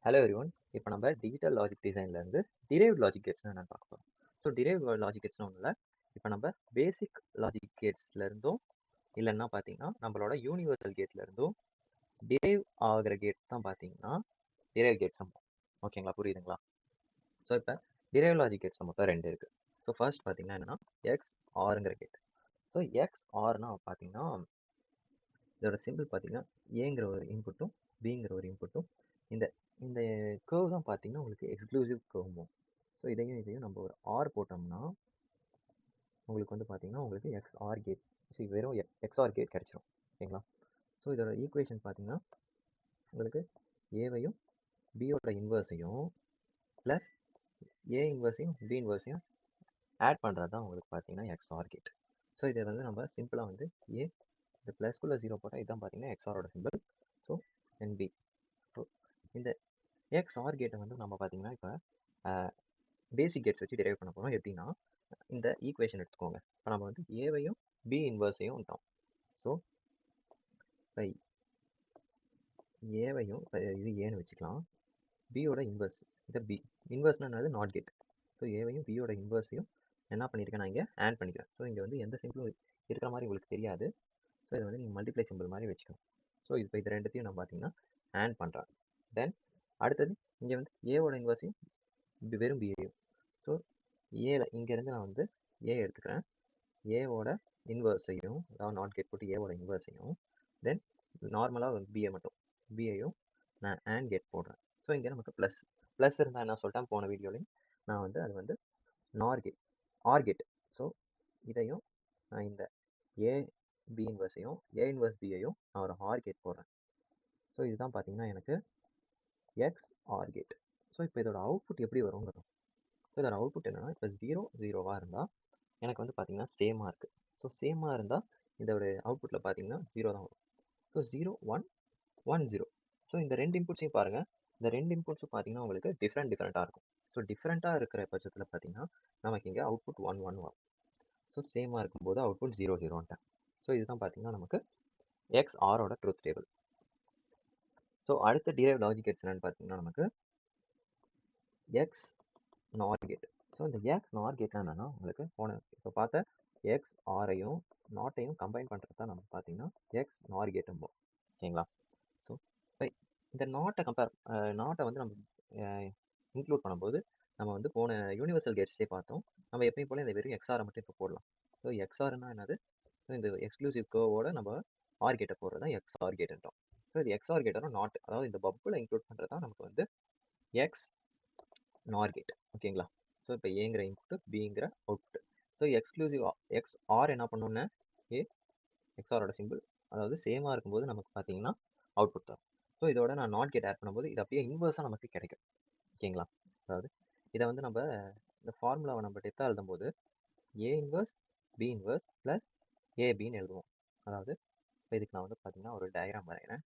Hello everyone. இப்போ நம்ம digital logic டிசைன்லேருந்து derived logic கேட்ஸ்னு என்னென்னு பார்க்க போகிறோம். ஸோ டிரைவ்ட் லாஜிக் கேட்ஸ்னு ஒன்றும் இல்லை. இப்போ நம்ம பேசிக் லாஜிக் கேட்ஸ்லேருந்தும் இல்லைன்னா பார்த்தீங்கன்னா நம்மளோட யூனிவர்சல் கேட்லேருந்தும் டிரைவ் ஆகிற கேட் தான் பார்த்தீங்கன்னா டிரைவ் கேட்ஸ் ஓகேங்களா, புரியுதுங்களா? ஸோ இப்போ டிரைவ் லாஜிக் கேட்ஸ் மொத்தம் ரெண்டு இருக்குது. ஸோ ஃபர்ஸ்ட் பார்த்தீங்கன்னா என்னென்னா எக்ஸ் ஆருங்கிற கேட். ஸோ எக்ஸ் ஆர்னா பார்த்தீங்கன்னா இதோட சிம்பிள் பார்த்தீங்கன்னா ஏங்கிற ஒரு இன்புட்டும் பிங்கிற ஒரு இன்புட்டும் இந்த இந்த கேர்வ் தான் பார்த்தீங்கன்னா உங்களுக்கு எக்ஸ்க்ளூசிவ் கேர்வும். ஸோ இதையும் நம்ம ஒரு ஆர் போட்டோம்னா உங்களுக்கு வந்து பார்த்தீங்கன்னா உங்களுக்கு எக்ஸ்ஆர் கேட், ஸோ வெறும் எக்ஸ்ஆர் கேட் கிடச்சிரும். ஓகேங்களா? ஸோ இதோட ஈக்குவேஷன் பார்த்தீங்கன்னா உங்களுக்கு ஏவையும் பியோட இன்வர்ஸையும் ப்ளஸ் ஏ இன்வர்ஸையும் பி இன்வர்ஸையும் ஆட் பண்ணுறது தான் உங்களுக்கு பார்த்தீங்கன்னா எக்ஸ்ஆர் கேட். ஸோ இதை வந்து நம்ம சிம்பிளாக வந்து ஏ இந்த ப்ளஸ்குள்ளே 0 போட்டால் இதுதான் பார்த்தீங்கன்னா எக்ஸ்ஆரோட சிம்பிள். So NP. ஸோ இந்த எக்ஸ்ஆர் கேட்டை வந்து நம்ம பார்த்தீங்கன்னா இப்போ பேசிக் கேட்ஸ் வச்சு டிரைவ் பண்ண போகிறோம். எப்படின்னா இந்த ஈக்குவேஷன் எடுத்துக்கோங்க. இப்போ நம்ம வந்து ஏவையும் பி இன்வர்ஸையும் விட்டோம். ஸோ இப்போ ஏவையும் இது ஏன்னு வச்சுக்கலாம், பியோட இன்வர்ஸ் இதை பி இன்வர்ஸ்னா என்னது, நாட் கேட். ஸோ ஏவையும் பியோட இன்வர்ஸையும் என்ன பண்ணியிருக்கேன், நான் இங்கே ஆட் பண்ணிக்கிறேன். ஸோ இங்கே வந்து எந்த சிம்பிளும் இருக்கிற மாதிரி உங்களுக்கு தெரியாது. ஸோ இதை வந்து நீங்கள் மல்டிப்ளை சிம்பிள் மாதிரி வச்சுக்கணும். ஸோ இப்போ இது ரெண்டுத்தையும் நான் பார்த்தீங்கன்னா ஆட் பண்ணுறேன். தென் அடுத்தது இங்கே வந்து ஏவோட இன்வர்ஸையும் வெறும் பிஏயும். ஸோ ஏல இங்கேருந்து நான் வந்து ஏ எடுத்துக்கிறேன். ஏவோட இன்வர்ஸையும், அதாவது நாட் கேட் போட்டு ஏவோட இன்வர்ஸையும், தென் நார்மலாக பிஏ மட்டும் பிஏயும் நான் ஆண்ட் கேட் போடுறேன். ஸோ இங்கே நமக்கு ப்ளஸ் இருந்தால் என்ன சொல்லிட்டேன் போன வீடியோலையும், நான் வந்து அது வந்து NOR gate R gate. So இதையும் நான் இந்த ஏ பி இன்வர்ஸையும் ஏ இன்வர்ஸ் பியையும் நான் ஒரு ஆர் கேட் போடுறேன். ஸோ இதுதான் பார்த்தீங்கன்னா எனக்கு எக்ஸ் ஆர் கேட். ஸோ இப்போ இதோட அவுட்புட் எப்படி வருங்கிறோம். ஸோ இதோட அவுட்புட் என்னென்னா இப்போ 0 இருந்தால் எனக்கு வந்து பார்த்தீங்கன்னா சேமாக இருக்குது. ஸோ சேமாக இருந்தால் இதோட அவுட்புட்டில் பார்த்தீங்கன்னா 0 தான் வரும். ஸோ 0 1 1 0. ஸோ இந்த ரெண்டு இன்புட்ஸையும் பாருங்கள். இந்த ரெண்டு இன்புட்ஸும் பார்த்தீங்கன்னா உங்களுக்கு டிஃப்ரெண்ட்டாக இருக்கும். ஸோ டிஃப்ரெண்ட்டாக இருக்கிற பட்சத்தில் பார்த்தீங்கன்னா நமக்கு இங்கே அவுட்புட் 1 1 வரும். ஸோ சேமாக இருக்கும்போது அவுட்புட் 0 0ன்ட்டேன். ஸோ இதுதான் பார்த்தீங்கன்னா நமக்கு எக்ஸ் ஆரோட ட்ரூத் டேபிள். ஸோ அடுத்த டிரைவ் லாஜிக் கேட்ஸ் என்னன்னு பார்த்தீங்கன்னா நமக்கு எக்ஸ் நார் கேட். ஸோ இந்த எக்ஸ் நார் கேட்னா என்னன்னா உங்களுக்கு இப்போ பார்த்த எக்ஸ் ஆரையும் நாட்டையும் கம்பைன் பண்ணுறது தான் நம்ம பார்த்தீங்கன்னா எக்ஸ் நார் கேட்டும். ஓகேங்களா? ஸோ இப்போ இந்த நாட்டை வந்து நம்ம இன்க்ளூட் பண்ணும்போது நம்ம வந்து போன யூனிவர்சல் கேட்ஸ்லேயே பார்த்தோம். நம்ம எப்பயும் போல இந்த வெறும் எக்ஸ்ஆரை மட்டும் இப்போ போடலாம். ஸோ எக்ஸ்ஆர்னா என்னது, இந்த எக்ஸ்க்ளூசிவ் கர்வோட நம்ம ஆர் கேட்டை போடுறது தான் எக்ஸ்ஆர் கேட்ன்றோம். ஸோ இது எக்ஸ்ஆர் கேட்டோட நாட், அதாவது இந்த பப்பில் இன்க்ளூட் பண்ணுறது தான் நமக்கு வந்து எக்ஸ் நார் கேட். ஓகேங்களா? ஸோ இப்போ ஏங்கிற இன்புட் பிங்கிற output. So exclusive X OR என்ன பண்ணோன்னே ஏ எக்ஸ்ஆரோட சிம்பிள், அதாவது சேமாக இருக்கும்போது நமக்கு பார்த்தீங்கன்னா அவுட்புட் தான். ஸோ இதோட நான் நாட் கேட் ஆட் பண்ணும்போது இது அப்படியே இன்வர்ஸாக நமக்கு கிடைக்கும். ஓகேங்களா? அதாவது இதை வந்து நம்ம இந்த ஃபார்முலாவை நம்ம டெத்தாக எழுதும்போது A inverse B inverse plus ஏபின்னு எழுதுவோம். அதாவது இப்போ இதுக்கு நான் வந்து பார்த்தீங்கன்னா ஒரு டயக்ராம் வரைகிறேன்.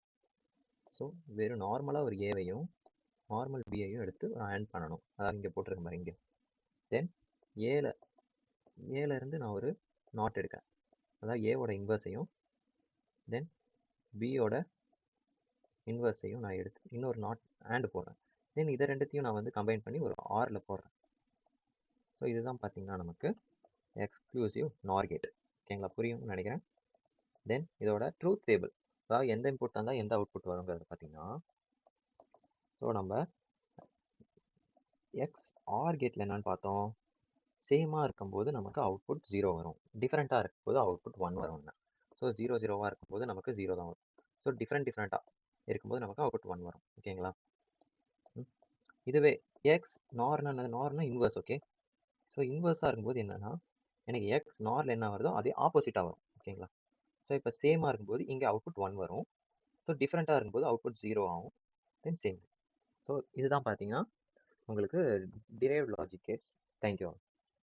ஸோ வெறும் நார்மலாக ஒரு ஏவையும் நார்மல் பியையும் எடுத்து ஆட் பண்ணணும். அதாவது இங்கே போட்டிருக்க மாதிரி இங்கே. தென் ஏலேருந்து நான் ஒரு நாட் எடுக்கிறேன். அதாவது ஏவோட இன்வர்ஸையும் தென் பியோட இன்வர்ஸையும் நான் எடுத்து இன்னொரு நாட் ஆண்டு போடுறேன். தென் இதை ரெண்டுத்தையும் நான் வந்து கம்பைன் பண்ணி ஒரு ஆரில் போடுறேன். ஸோ இதுதான் பார்த்தீங்கன்னா நமக்கு எக்ஸ்க்ளூசிவ் நார் கேட். ஓகேங்களா? புரியும்னு நினைக்கிறேன். தென் இதோட ட்ரூத் டேபிள், அதாவது எந்த இன்புட் தந்தால் எந்த அவுட்புட் வருங்கிறது பார்த்தீங்கன்னா, ஸோ நம்ம எக்ஸ் ஆர் கேட்டில் என்னென்னு பார்த்தோம், சேமாக இருக்கும்போது நமக்கு அவுட்புட் 0 வரும், டிஃப்ரெண்ட்டாக இருக்கும்போது அவுட்புட் 1 வரும்னு. ஸோ 0 0வாக இருக்கும்போது நமக்கு 0 தான் வரும். ஸோ டிஃப்ரெண்ட்டாக இருக்கும்போது நமக்கு அவுட்புட் 1 வரும். ஓகேங்களா? இதுவே எக்ஸ் நார்னா இன்வர்ஸ். ஓகே, ஸோ இன்வர்ஸாக இருக்கும்போது என்னென்னா எனக்கு எக்ஸ் நாரில் என்ன வருதோ அதே ஆப்போசிட்டாக வரும். ஓகேங்களா? ஸோ இப்போ சேமாக இருக்கும்போது இங்கே அவுட்புட் 1 வரும். ஸோ டிஃப்ரெண்ட்டாக இருக்கும்போது அவுட்புட் 0 ஆகும், தென் சேம். ஸோ இதுதான் பார்த்தீங்கன்னா உங்களுக்கு டிரைவ்ட் லாஜிக் கேட்ஸ். தேங்க்யூ.